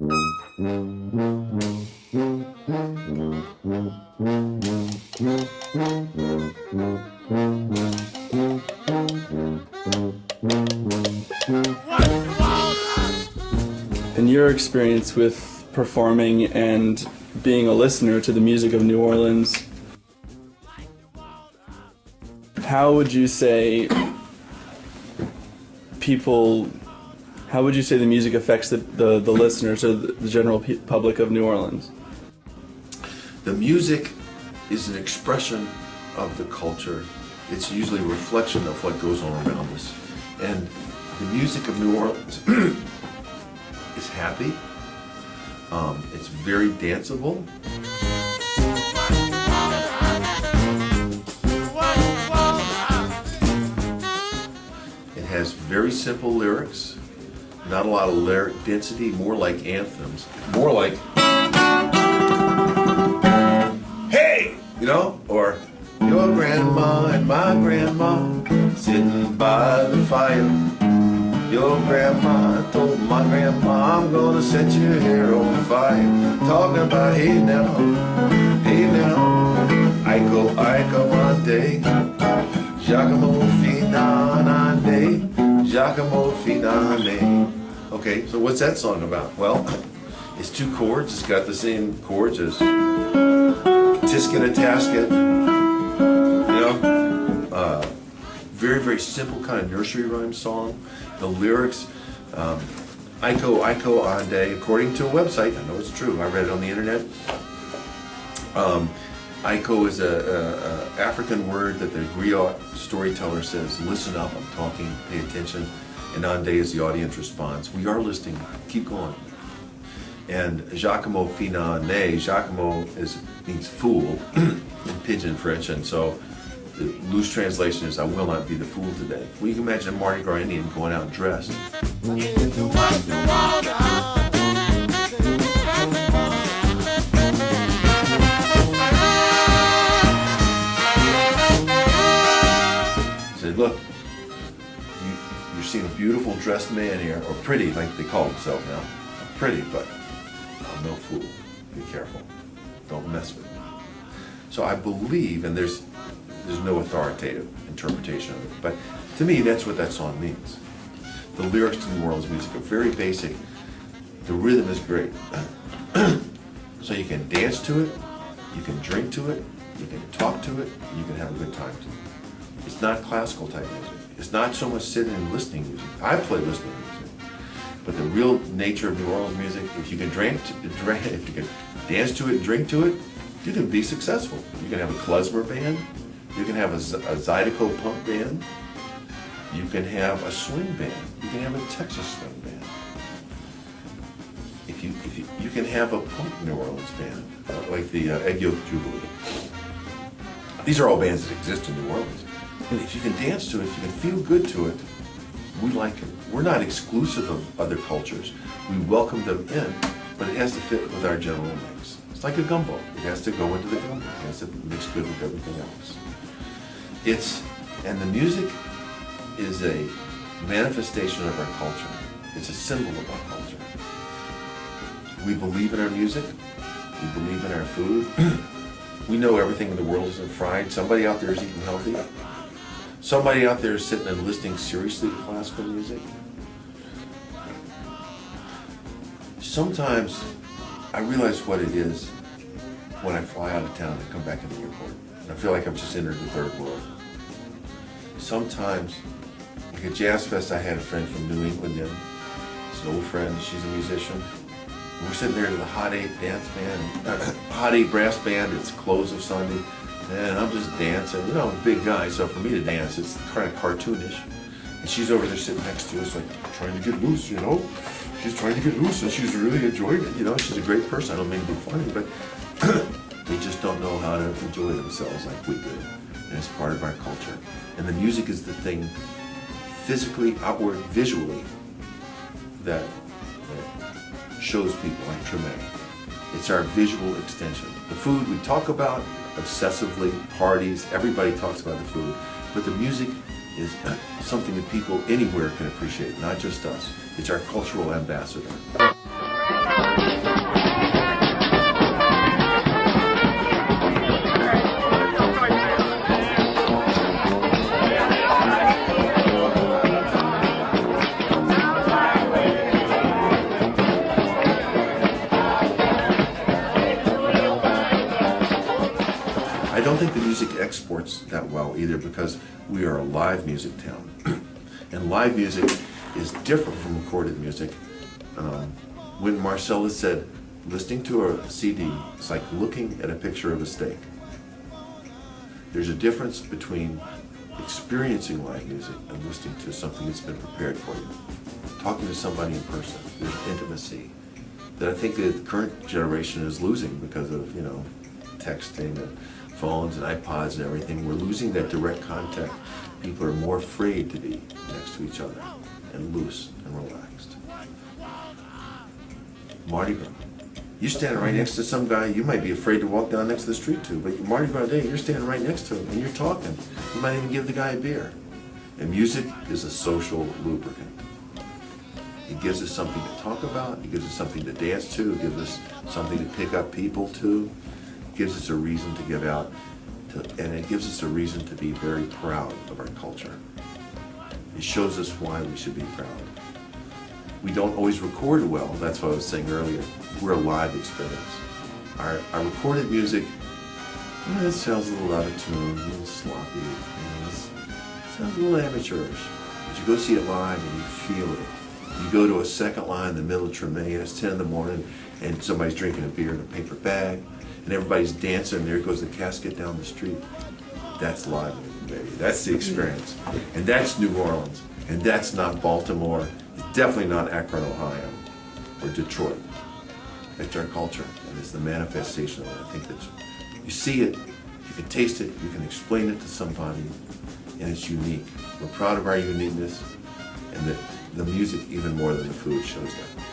In your experience with performing and being a listener to the music of New Orleans, how would you say the music affects the listeners or the general public of New Orleans? The music is an expression of the culture. It's usually a reflection of what goes on around us. And the music of New Orleans is happy. It's very danceable. It has very simple lyrics, not a lot of lyric density, more like anthems, more like, hey, you know, or your grandma and my grandma sitting by the fire. Your grandma told my grandma, I'm gonna set your hair on fire. Talking about hey now, Iko Ande, Giacomo Finande, Giacomo Finande. Okay, so what's that song about? Well, it's two chords. It's got the same chords as Tisket and Tasket. You know, very, very simple kind of nursery rhyme song. The lyrics, Iko Ande, according to a website, I know it's true, I read it on the internet. Iko is a African word that the griot storyteller says, listen up, I'm talking, pay attention. And Ande is the audience response. We are listening, keep going. And Giacomo Finande, Giacomo means fool in Pidgin French, and so the loose translation is, I will not be the fool today. Well, you can imagine a Mardi Gras Indian going out dressed. Say, look, you're seeing a beautiful dressed man here, or pretty, like they call themselves now. I'm pretty, but I'm no fool. Be careful. Don't mess with me. So I believe, and there's no authoritative interpretation of it, but to me that's what that song means. The lyrics to New Orleans music are very basic. The rhythm is great. So you can dance to it, you can drink to it, you can talk to it, and you can have a good time to it. It's not classical type music. It's not so much sitting and listening music. I play listening music. But the real nature of New Orleans music, if you can if you can dance to it and drink to it, you can be successful. You can have a klezmer band. You can have a Zydeco punk band. You can have a swing band. You can have a Texas swing band. If you can have a punk New Orleans band, like the Egg Yolk Jubilee. These are all bands that exist in New Orleans. And if you can dance to it, if you can feel good to it, we like it. We're not exclusive of other cultures. We welcome them in, but it has to fit with our general mix. It's like a gumbo. It has to go into the gumbo. It has to mix good with everything else. And the music is a manifestation of our culture. It's a symbol of our culture. We believe in our music. We believe in our food. We know everything in the world isn't fried. Somebody out there is eating healthy. Somebody out there is sitting and listening seriously to classical music. Sometimes I realize what it is when I fly out of town and come back in the airport. And I feel like I've just entered the third world. Sometimes, like at Jazz Fest, I had a friend from New England in. It's an old friend, she's a musician. And we're sitting there to the Hot 8 dance band, Hot 8 brass band, it's close of Sunday. And I'm just dancing. You know, I'm a big guy, so for me to dance, it's kind of cartoonish. And she's over there sitting next to us, like, trying to get loose, you know? She's trying to get loose, and she's really enjoying it. You know, she's a great person. I don't mean to be funny, but they just don't know how to enjoy themselves like we do. And it's part of our culture. And the music is the thing, physically, outward, visually, that shows people like Treme. It's our visual extension. The food we talk about obsessively, parties, everybody talks about the food, but the music is something that people anywhere can appreciate, not just us. It's our cultural ambassador. don't think the music exports that well either, because we are a live music town. And live music is different from recorded music. When Marcella said, listening to a CD is like looking at a picture of a steak. There's a difference between experiencing live music and listening to something that's been prepared for you. Talking to somebody in person, there's intimacy that I think the current generation is losing because of, texting and phones and iPods and everything. We're losing that direct contact. People are more afraid to be next to each other and loose and relaxed. Mardi Gras. You're standing right next to some guy you might be afraid to walk down next to the street to, but Mardi Gras Day, you're standing right next to him and you're talking. You might even give the guy a beer. And music is a social lubricant. It gives us something to talk about, it gives us something to dance to, it gives us something to pick up people to, it gives us a reason to give out, and it gives us a reason to be very proud of our culture. It shows us why we should be proud. We don't always record well, that's what I was saying earlier. We're a live experience. Our recorded music, it sounds a little out of tune, a little sloppy, it sounds a little amateurish. But you go see it live and you feel it. You go to a second line in the middle of Tremaine, it's 10 in the morning, and somebody's drinking a beer in a paper bag, and everybody's dancing, and there goes the casket down the street. That's live music, baby. That's the experience. And that's New Orleans. And that's not Baltimore. It's definitely not Akron, Ohio, or Detroit. It's our culture, and it's the manifestation of it. I think that you see it, you can taste it, you can explain it to somebody, and it's unique. We're proud of our uniqueness, and the music, even more than the food, shows that.